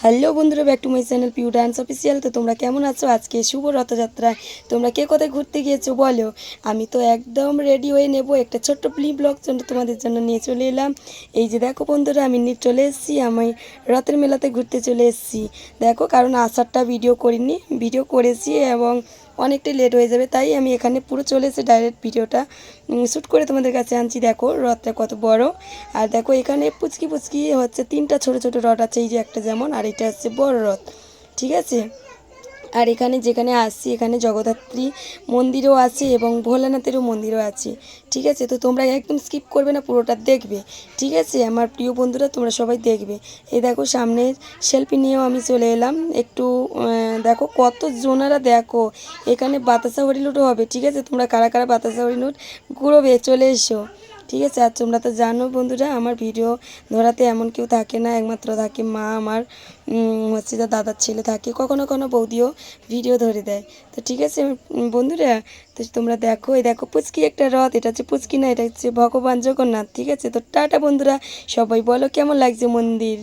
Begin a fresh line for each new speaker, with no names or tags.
Hello বন্ধুরা, back to my channel Piu dance official. তো তোমরা কেমন আছো? আজকে শুভ রথযাত্রায় তোমরা কে কোথায় ঘুরতে গিয়েছো বলো। আমি তো একদম রেডি হয়ে নেব, একটা ছোট্ট ব্লগ তোমাদের জন্য নিয়ে চলে এলাম। এই যে দেখো বন্ধুরা, আমি নিয়ে চলে এসেছি, আমি রথের মেলাতে ঘুরতে চলে এসেছি। দেখো, কারণ আসারটা ভিডিও করিনি, ভিডিও করেছি এবং অনেকটাই লেট হয়ে যাবে, তাই আমি এখানে পুরো চলে এসে ডাইরেক্ট ভিডিওটা শ্যুট করে তোমাদের কাছে আনছি। দেখো রথটা কত বড়। আর দেখো এখানে পুচকি পুচকি হচ্ছে তিনটা ছোট ছোট রথ আছে, এই যে একটা যেমন, আর এটা হচ্ছে বড় রথ, ঠিক আছে। আর এখানে যেখানে আসছি এখানে জগদ্ধাত্রী মন্দিরও আছে এবং ভোলানাথেরও মন্দিরও আছে, ঠিক আছে। তো তোমরা একদম স্কিপ করবে না, পুরোটা দেখবে, ঠিক আছে আমার প্রিয় বন্ধুরা, তোমরা সবাই দেখবে। এই দেখো সামনে সেলফি নিয়েও আমি চলে এলাম একটু। দেখো কত জোনারা, দেখো এখানে বাতাসা হরিলুটও হবে, ঠিক আছে। তোমরা কারা কারা বাতাসা হরিলুট ঘুরোবে চলে এসো, ঠিক আছে। আর তোমরা তো জানো বন্ধুরা, আমার ভিডিও ধরাতে এমন কেউ থাকে না, একমাত্র থাকে মা, আমার হচ্ছে যে দাদার ছেলে থাকে, কখনো কখনো বৌদিও ভিডিও ধরে দেয়। তো ঠিক আছে বন্ধুরা, তো তোমরা দেখো, এই দেখো পুচকি একটা রথ, এটা হচ্ছে পুচকি না, এটা হচ্ছে ভগবান জগন্নাথ, ঠিক আছে। তো টাটা বন্ধুরা, সবাই বলো কেমন লাগছে মন্দির।